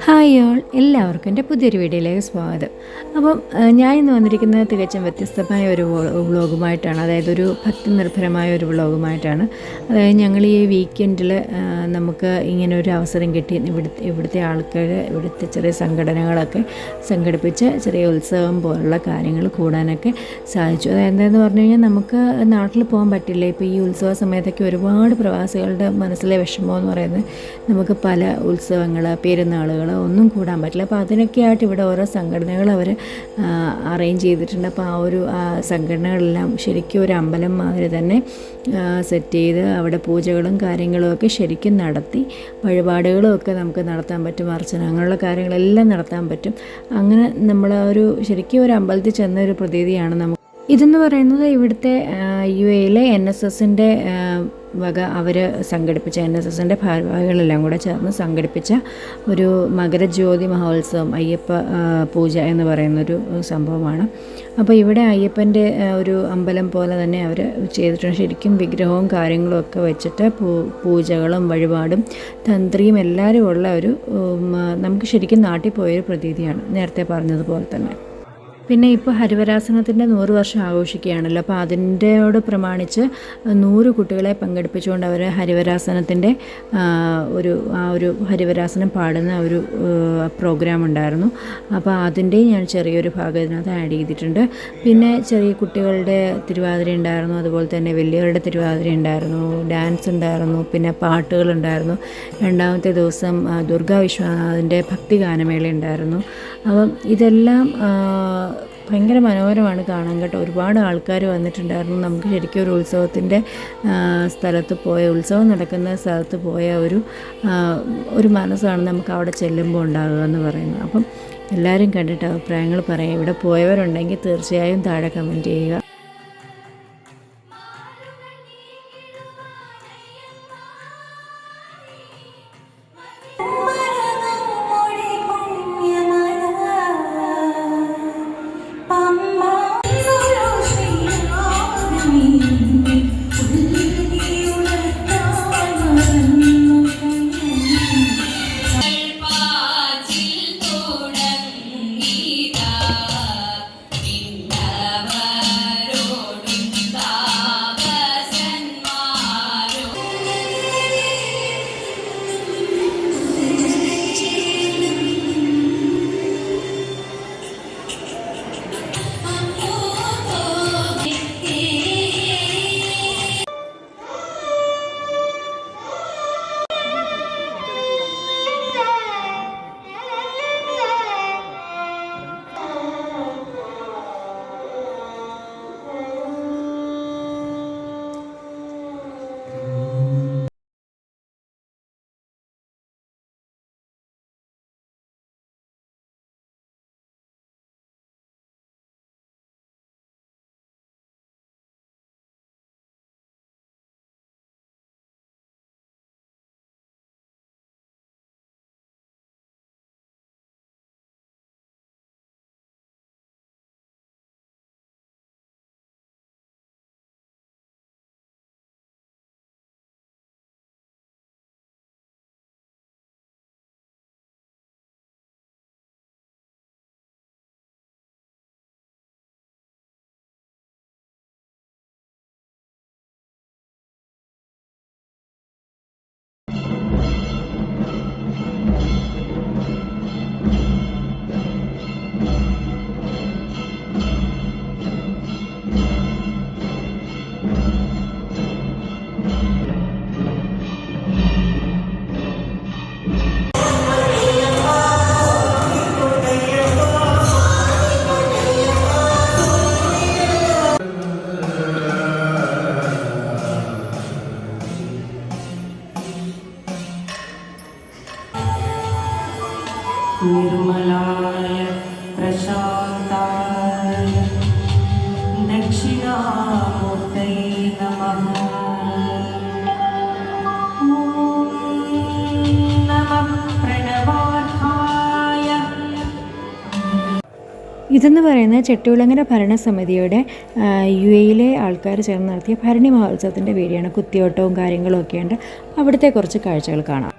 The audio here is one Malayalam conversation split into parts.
ഹായ് ഓൾ, എല്ലാവർക്കും എൻ്റെ പുതിയൊരു വീഡിയോയിലേക്ക് സ്വാഗതം. അപ്പം ഞാൻ ഇന്ന് വന്നിരിക്കുന്നത് തികച്ചും വ്യത്യസ്തമായ ഒരു വ്ളോഗുമായിട്ടാണ്. അതായത് ഒരു ഭക്തി നിർഭരമായ ഒരു വ്ളോഗുമായിട്ടാണ്. അതായത് ഞങ്ങൾ ഈ വീക്കെൻഡിൽ നമുക്ക് ഇങ്ങനെ ഒരു അവസരം കിട്ടി. ഇവിടുത്തെ ആൾക്കാർ, ഇവിടുത്തെ ചെറിയ സംഘടനകളൊക്കെ സംഘടിപ്പിച്ച് ചെറിയ ഉത്സവം പോലുള്ള കാര്യങ്ങൾ കൂടാനൊക്കെ സാധിച്ചു. അതായത് എന്താണെന്ന് പറഞ്ഞു കഴിഞ്ഞാൽ, നമുക്ക് നാട്ടിൽ പോകാൻ പറ്റില്ല. ഇപ്പോൾ ഈ ഉത്സവ സമയത്തൊക്കെ ഒരുപാട് പ്രവാസികളുടെ മനസ്സിലെ വിഷമം എന്ന് പറയുന്നത്, നമുക്ക് പല ഉത്സവങ്ങൾ, പെരുന്നാളുകൾ ഒന്നും കൂടാൻ പറ്റില്ല. അപ്പോൾ അതിനൊക്കെ ആയിട്ട് ഇവിടെ ഓരോ സംഘടനകൾ അവർ അറേഞ്ച് ചെയ്തിട്ടുണ്ട്. അപ്പോൾ ആ ഒരു സംഘടനകളെല്ലാം ശരിക്കും ഒരു അമ്പലം മാതിരി തന്നെ സെറ്റ് ചെയ്ത് അവിടെ പൂജകളും കാര്യങ്ങളും ഒക്കെ ശരിക്കും നടത്തി, വഴിപാടുകളും ഒക്കെ നമുക്ക് നടത്താൻ പറ്റും, അർച്ചന അങ്ങനെയുള്ള കാര്യങ്ങളെല്ലാം നടത്താൻ പറ്റും. അങ്ങനെ നമ്മൾ ശരിക്കും ഒരു അമ്പലത്തിൽ ചെന്ന ഒരു പ്രതീതിയാണ് നമുക്ക്. ഇതെന്ന് പറയുന്നത് ഇവിടുത്തെ UAE NSSൻ്റെ വക അവർ സംഘടിപ്പിച്ച, NSSൻ്റെ ഭാരവാഹികളെല്ലാം കൂടെ ചേർന്ന് സംഘടിപ്പിച്ച ഒരു മകരജ്യോതി മഹോത്സവം, അയ്യപ്പ പൂജ എന്ന് പറയുന്നൊരു സംഭവമാണ്. അപ്പോൾ ഇവിടെ അയ്യപ്പൻ്റെ ഒരു അമ്പലം പോലെ തന്നെ അവർ ചെയ്തിട്ടുണ്ട്. ശരിക്കും വിഗ്രഹവും കാര്യങ്ങളും ഒക്കെ വെച്ചിട്ട് പൂജകളും വഴിപാടും തന്ത്രിയും എല്ലാവരും ഉള്ള ഒരു, നമുക്ക് ശരിക്കും നാട്ടിൽ പോയൊരു പ്രതീതിയാണ്, നേരത്തെ പറഞ്ഞതുപോലെ തന്നെ. പിന്നെ ഇപ്പോൾ ഹരിവരാസനത്തിൻ്റെ 100 വർഷം ആഘോഷിക്കുകയാണല്ലോ. അപ്പോൾ അതിൻ്റെയോട് പ്രമാണിച്ച് 100 കുട്ടികളെ പങ്കെടുപ്പിച്ചുകൊണ്ട് അവർ ഹരിവരാസനത്തിൻ്റെ ഒരു ഹരിവരാസനം പാടുന്ന ഒരു പ്രോഗ്രാം ഉണ്ടായിരുന്നു. അപ്പോൾ അതിൻ്റെയും ഞാൻ ചെറിയൊരു ഭാഗം ഇതിനകത്ത് ആഡ് ചെയ്തിട്ടുണ്ട്. പിന്നെ ചെറിയ കുട്ടികളുടെ തിരുവാതിര ഉണ്ടായിരുന്നു, അതുപോലെ തന്നെ വലിയവരുടെ തിരുവാതിര ഉണ്ടായിരുന്നു, ഡാൻസ് ഉണ്ടായിരുന്നു, പിന്നെ പാട്ടുകളുണ്ടായിരുന്നു. രണ്ടാമത്തെ ദിവസം ദുർഗാ വിശ്വനാഥിൻ്റെ ഭക്തിഗാനമേള ഉണ്ടായിരുന്നു. അപ്പം ഇതെല്ലാം ഭയങ്കര മനോഹരമാണ് കാണാൻ കേട്ടോ. ഒരുപാട് ആൾക്കാർ വന്നിട്ടുണ്ടായിരുന്നു. നമുക്ക് ശരിക്കും ഒരു ഉത്സവത്തിൻ്റെ സ്ഥലത്ത് പോയ, ഉത്സവം നടക്കുന്ന സ്ഥലത്ത് പോയ ഒരു മനസ്സാണ് നമുക്ക് അവിടെ ചെല്ലുമ്പോൾ ഉണ്ടാകുക എന്ന് പറയുന്നത്. അപ്പം എല്ലാവരും കണ്ടിട്ട് അഭിപ്രായങ്ങൾ പറയാം. ഇവിടെ പോയവരുണ്ടെങ്കിൽ തീർച്ചയായും താഴെ കമൻറ്റ് ചെയ്യുക. निर्मलाय प्रशान्ताय दक्षिणामूर्तये नमः। नमः प्रणवार्थाय। ഇതെന്ന് പറയുന്നത് ചെട്ടികുളങ്ങര ഭരണസമിതിയുടെ UAE ആൾക്കാർ ചേർന്ന് നടത്തിയ ഭരണി മഹോത്സവത്തിൻ്റെ വീഡിയോ ആണ്. കുത്തിയോട്ടവും കാര്യങ്ങളും ഒക്കെ ഉണ്ട്. അവിടുത്തെ കുറച്ച് കാഴ്ചകൾ കാണാം.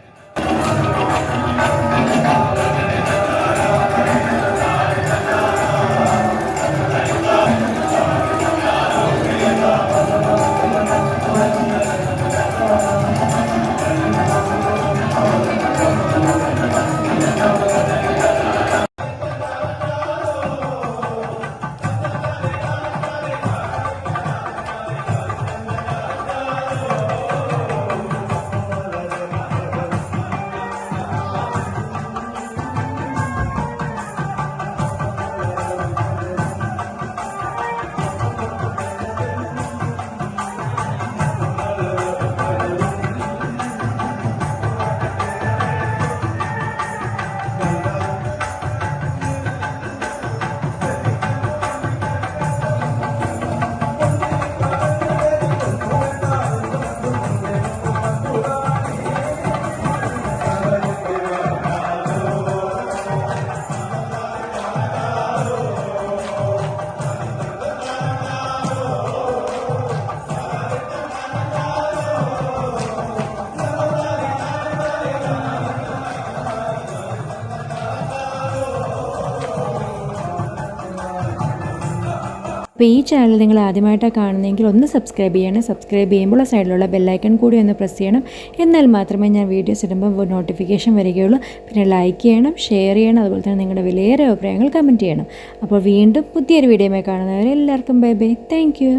അപ്പോൾ ഈ ചാനൽ നിങ്ങൾ ആദ്യമായിട്ടാണ് കാണുന്നതെങ്കിൽ ഒന്ന് സബ്സ്ക്രൈബ് ചെയ്യണം. സബ്സ്ക്രൈബ് ചെയ്യുമ്പോൾ സൈഡിലുള്ള ബെല്ലൈക്കൺ കൂടി ഒന്ന് പ്രസ് ചെയ്യണം. എന്നാൽ മാത്രമേ ഞാൻ വീഡിയോസ് ഇടുമ്പോൾ നോട്ടിഫിക്കേഷൻ വരികയുള്ളൂ. പിന്നെ ലൈക്ക് ചെയ്യണം, ഷെയർ ചെയ്യണം, അതുപോലെ തന്നെ നിങ്ങളുടെ വിലയേറെ അഭിപ്രായങ്ങൾ കമൻറ്റ് ചെയ്യണം. അപ്പോൾ വീണ്ടും പുതിയൊരു വീഡിയോയുമായി കാണുന്നവരെ എല്ലാവർക്കും ബൈ ബൈ. Thank you.